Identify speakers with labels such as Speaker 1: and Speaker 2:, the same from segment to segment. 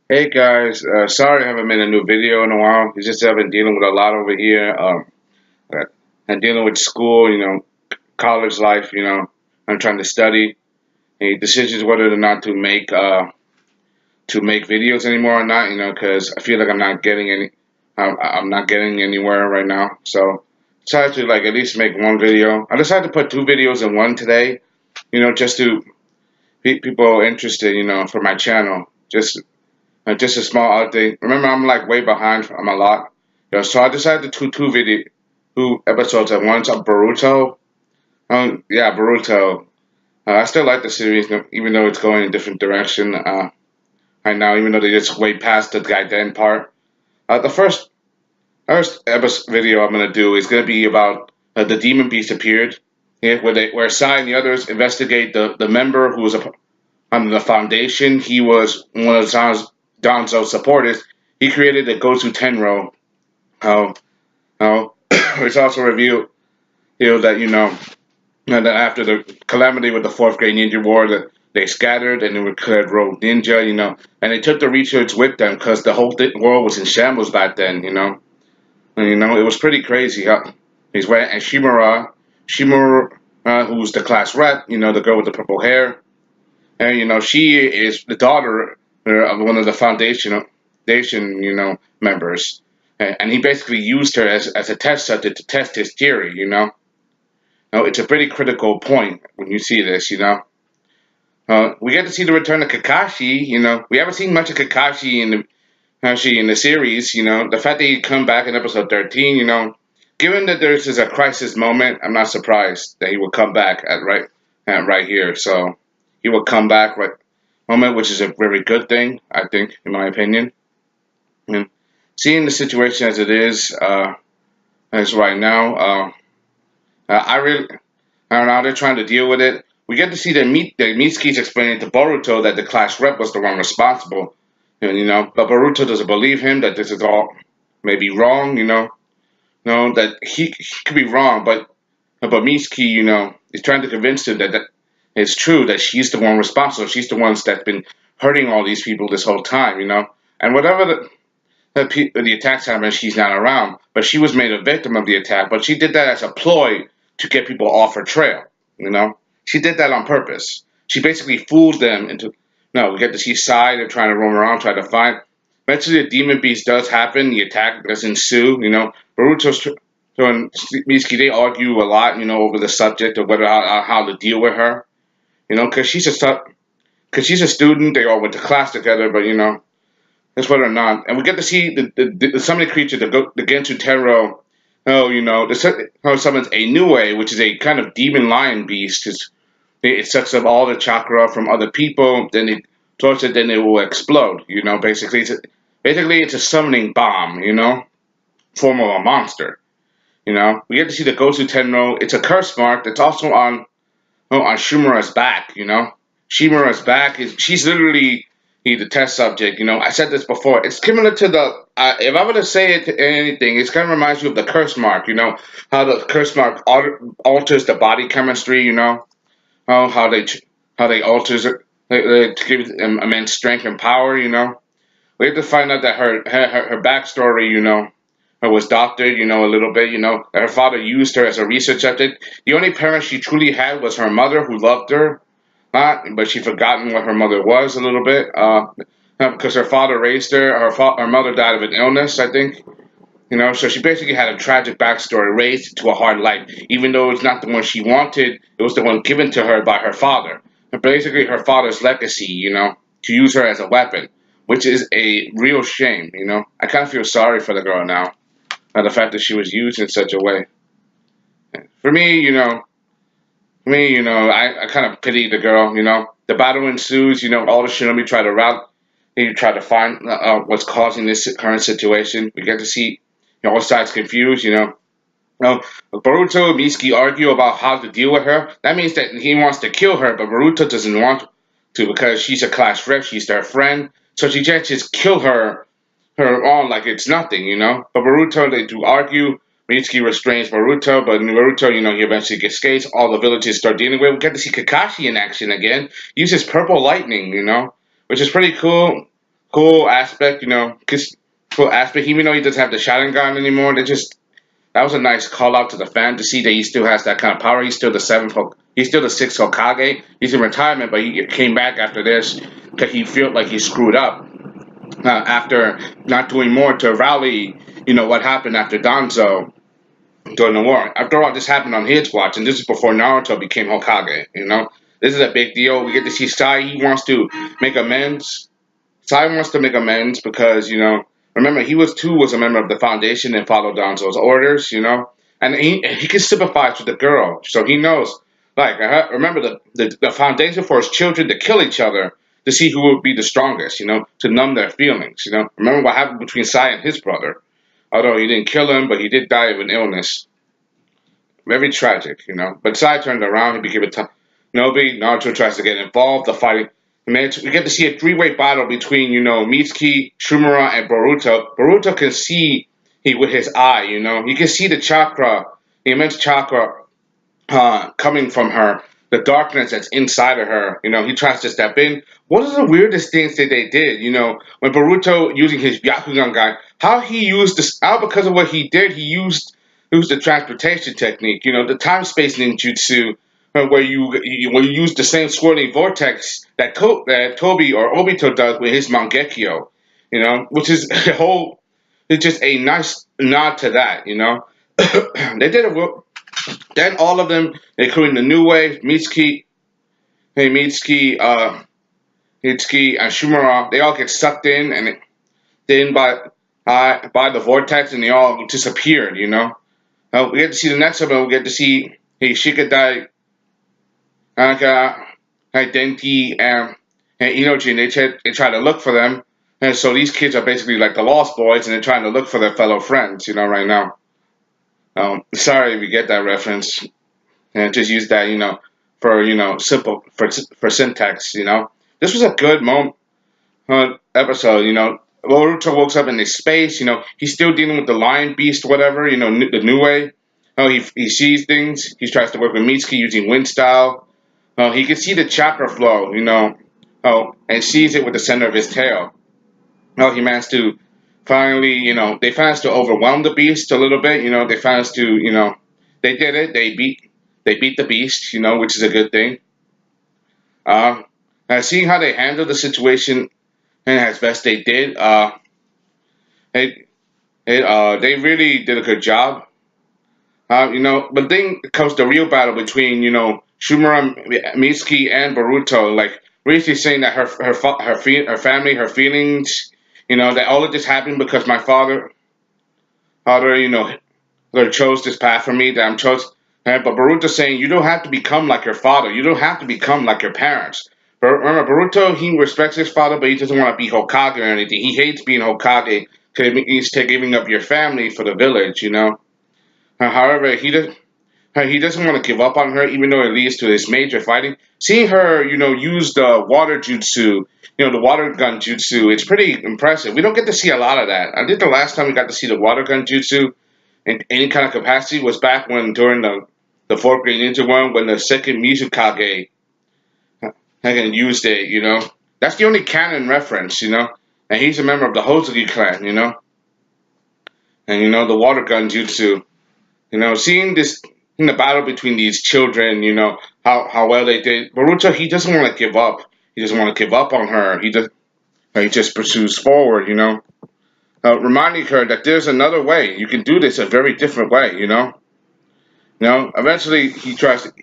Speaker 1: Hey guys, sorry I haven't made a new video in a while. It's just I've been dealing with a lot over here. Uh, and dealing with school, college life. I'm trying to study. Any decisions whether or not to make videos anymore or not. Because I feel like I'm not getting anywhere right now. So decided to like at least make one video. I decided to put two videos in one today. Just to keep people interested. For my channel. Just a small update. Remember, I'm like way behind. I'm a lot. So I decided to do two episodes at once of Boruto. Yeah, Boruto. I still like the series, even though it's going in a different direction right now. Even though they just way past the Gaiden part. The first episode video I'm gonna do is gonna be about the demon beast appeared. Yeah, where Sai and the others investigate the member who was on the foundation. He was one of Danzo's supporters. He created the Gozu Tennou. How it's also revealed that that after the calamity with the fourth grade ninja war, that they scattered and they were declared rogue ninja. And they took the research with them because the whole world was in shambles back then. And it was pretty crazy. He's went and Shimura, who's the class rep. The girl with the purple hair. And she is the daughter of one of the foundation members, and he basically used her as a test subject to test his theory. It's a pretty critical point when you see this. We get to see the return of Kakashi. We haven't seen much of Kakashi in the series. The fact that he come back in episode 13. Given that this is a crisis moment, I'm not surprised that he will come back at right here. So he will come back right moment, which is a very good thing, I think, in my opinion. And seeing the situation as right now, I really, I don't know how they're trying to deal with it. We get to see that Mitsuki's explaining to Boruto that the class rep was the one responsible, and but Boruto doesn't believe him that this is all maybe wrong. That he could be wrong, but Mitsuki, is trying to convince him that it's true that she's the one responsible. She's the one that's been hurting all these people this whole time. And whatever the attacks happened, she's not around. But she was made a victim of the attack. But she did that as a ploy to get people off her trail. She did that on purpose. She basically fooled them into. No, we get to see Sai. They're trying to roam around, try to find. Eventually, the demon beast does happen. The attack does ensue. Boruto's and Mitsuki, they argue a lot. Over the subject of whether how to deal with her. Because she's a student. They all went to class together, but that's whether or not. And we get to see the summoning creature, the Gensu Tero. How it summons a Nue, which is a kind of demon lion beast. It sucks up all the chakra from other people. Then it torches it, then it will explode. Basically it's a summoning bomb. Form of a monster. We get to see the Gozu Tenno. It's a curse mark that's also on Shimura's back. Shimura's back she's literally the test subject. I said this before. It's similar to the if I were to say it to anything, it's kind of reminds you of the curse mark. How the curse mark alters the body chemistry. How they alters it to give it immense strength and power. We have to find out that her backstory. Was doctored, a little bit, that her father used her as a research subject. The only parent she truly had was her mother, who loved her, but she forgotten what her mother was a little bit, because her father raised her. Her mother died of an illness, I think. So she basically had a tragic backstory, raised to a hard life, even though it's not the one she wanted. It was the one given to her by her father. And basically, her father's legacy, to use her as a weapon, which is a real shame. I kind of feel sorry for the girl now, the fact that she was used in such a way. For me, I kind of pity the girl. The battle ensues. All the shinobi try to route. They try to find what's causing this current situation. We get to see all sides confused. Boruto and Mitsuki argue about how to deal with her. That means that he wants to kill her, but Boruto doesn't want to because she's a class rep. She's their friend, so she just kill her on like it's nothing. But Boruto, they do argue. Mitsuki restrains Boruto, but Boruto, he eventually escapes. All the villages start dealing with. We get to see Kakashi in action again. Uses purple lightning, which is pretty cool. cool aspect, cool aspect. Even though he doesn't have the Sharingan anymore, they just that was a nice call out to the fan to see that he still has that kind of power. He's still the he's still the sixth Hokage. He's in retirement, but he came back after this because he felt like he screwed up after not doing more to rally. What happened after Danzo during the war. After all, this happened on his watch, and this is before Naruto became Hokage. This is a big deal. We get to see Sai. He wants to make amends. Sai wants to make amends because remember he was a member of the foundation and followed Danzo's orders. And he can sympathize with the girl, so he knows. Like remember the foundation for his children to kill each other to see who would be the strongest. To numb their feelings. Remember what happened between Sai and his brother. Although he didn't kill him, but he did die of an illness. Very tragic. But Sai turned around. He became a Nobi. Naruto tries to get involved. The fighting. We get to see a three-way battle between, Mitsuki, Shumura, and Boruto. Boruto can see with his eye. He can see the chakra, the immense chakra coming from her, the darkness that's inside of her. He tries to step in. What are the weirdest things that they did? When Boruto using his Byakugan guy, how he used this, how because of what he did, he used the transportation technique. The time space ninjutsu, where you use the same swirling vortex that Toby or Obito does with his Mangekyo. Which is a whole. It's just a nice nod to that. They did a then all of them, including the new wave, Mitsuki, Mitsuki and Shumara, they all get sucked in and then by the vortex, and they all disappeared. We get to see the next one. We get to see Shikadai, Anaka, Denti, and Inoji, and they try to look for them. And so these kids are basically like the Lost Boys, and they're trying to look for their fellow friends. Right now. Sorry if you get that reference, and just use that, for simple for syntax. This was a good episode. Boruto wakes up in this space. He's still dealing with the lion beast, whatever. The new way. Oh, he sees things. He tries to work with Mitsuki using wind style. Oh, he can see the chakra flow. Oh, and sees it with the center of his tail. Oh, he managed to finally, they managed to overwhelm the beast a little bit. They managed to, they did it. They beat the beast. Which is a good thing. Seeing how they handled the situation and as best they did, they really did a good job. But then comes the real battle between Shumura, Mitsuki, and Boruto. Like really saying that her family, her feelings, that all of this happened because my father, chose this path for me that I'm chose. But Boruto saying you don't have to become like your father. You don't have to become like your parents. But remember, Boruto, he respects his father, but he doesn't want to be Hokage or anything. He hates being Hokage because it means giving up your family for the village. However, he doesn't want to give up on her, even though it leads to this major fighting. Seeing her, use the water jutsu, the water gun jutsu, it's pretty impressive. We don't get to see a lot of that. I think the last time we got to see the water gun jutsu in any kind of capacity was back when during the fourth grade ninja one when the second Mizukage used it. That's the only canon reference. And he's a member of the Hozuki clan. And the water gun jutsu. Seeing this in the battle between these children, how well they did. Boruto, he doesn't want to give up. He doesn't want to give up on her. He just pursues forward. Reminding her that there's another way. You can do this a very different way. Eventually he tries to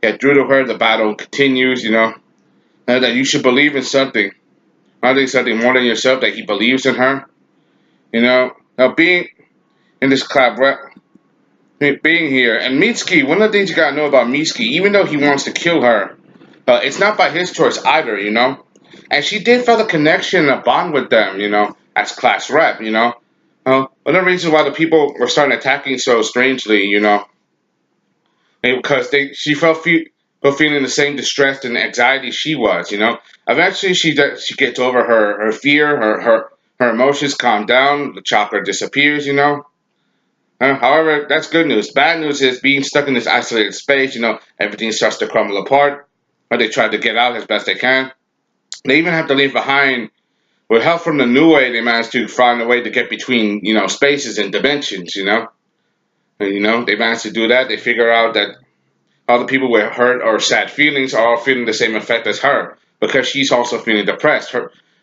Speaker 1: get through to her. The battle continues. And that you should believe in something. I think something more than yourself. That he believes in her. Now being in this collaboration. Being here. And Mitsuki, one of the things you gotta know about Mitsuki, even though he wants to kill her, it's not by his choice either. And she did feel a connection, a bond with them, as class rep. One of the reasons why the people were starting attacking so strangely, because she felt feeling the same distress and anxiety she was. Eventually she gets over her fear, her emotions calm down, the chakra disappears. However, that's good news. Bad news is being stuck in this isolated space, everything starts to crumble apart. But they try to get out as best they can. They even have to leave behind with help from the new way, they managed to find a way to get between, spaces and dimensions, And, they managed to do that. They figure out that all the people with hurt or sad feelings are all feeling the same effect as her because she's also feeling depressed.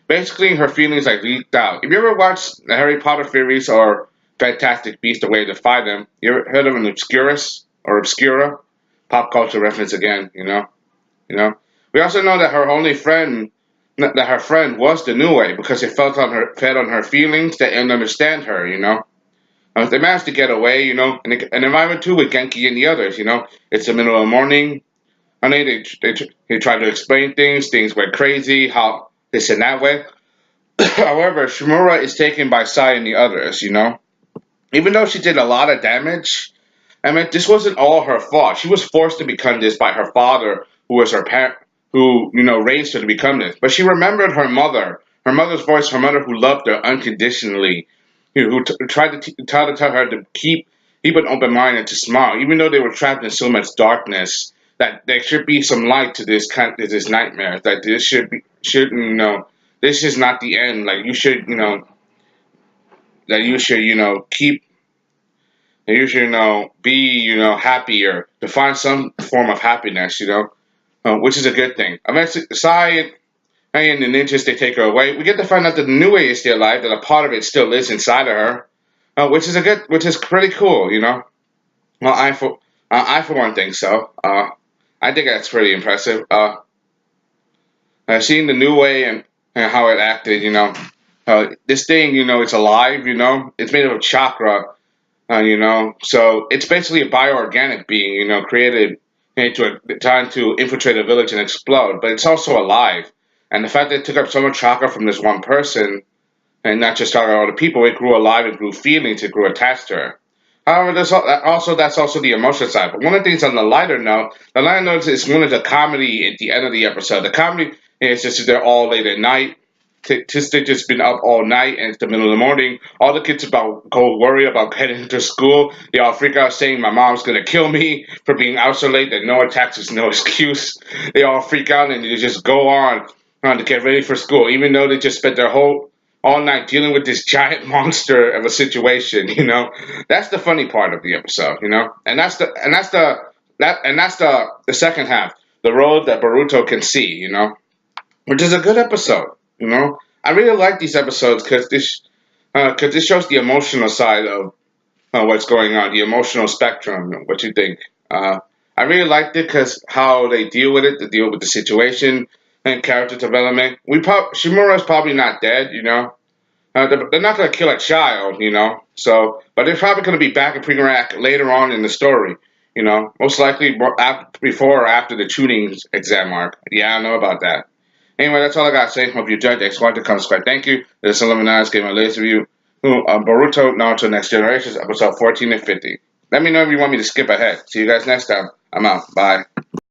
Speaker 1: Basically, her feelings like leaked out. If you ever watched the Harry Potter series or Fantastic Beasts, the way to find them, you ever heard of an Obscurus or Obscura? Pop culture reference again. You know. We also know that her friend was the new way because it fed on her feelings that didn't understand her. They managed to get away, and environment too with Genki and the others. It's the middle of the morning. And they try to explain things went crazy, how this and that way. However, Shimura is taken by Sai and the others. Even though she did a lot of damage, I mean, this wasn't all her fault. She was forced to become this by her father, who was her parent, who raised her to become this. But she remembered her mother's voice, her mother who loved her unconditionally, who tried to tell her to keep an open mind and to smile, even though they were trapped in so much darkness. That there should be some light to this nightmare. That this shouldn't. This is not the end. Like you should keep you should, be, happier, to find some form of happiness, which is a good thing. Eventually, Sai and the ninjas, they take her away. We get to find out that the new way is still alive, that a part of it still lives inside of her, which is pretty cool. Well, I for one think so. I think that's pretty impressive. Seeing the new way and how it acted. This thing, it's alive. It's made of chakra. So it's basically a bioorganic being, created trying to infiltrate a village and explode, but it's also alive. And the fact that it took up so much chakra from this one person, and not just chakra other people, it grew alive, it grew feelings, it grew attached to her. However, that's also the emotional side. But one of the things on the lighter note is one of the comedy at the end of the episode. The comedy is just they're all late at night. They've just been up all night and it's the middle of the morning. All the kids go worry about heading to school. They all freak out saying my mom's gonna kill me for being out so late that no attacks is no excuse. They all freak out and they just go on to get ready for school, even though they just spent their whole all night dealing with this giant monster of a situation. That's the funny part of the episode. And that's the second half, the road that Boruto can see. Which is a good episode. I really like these episodes because this shows the emotional side of what's going on, the emotional spectrum. What you think? I really liked it because how they deal with it, to deal with the situation and character development. Shimura's probably not dead. They're not going to kill a child. So, but they're probably going to be back in Prigarac later on in the story. Most likely before or after the tuning exam arc. Yeah, I know about that. Anyway, that's all I got to say. Hope you enjoyed the X1 to come subscribe. Thank you. This is Sellavin gave my latest review on Boruto Naruto Next Generations, episode 14 and 50. Let me know if you want me to skip ahead. See you guys next time. I'm out. Bye.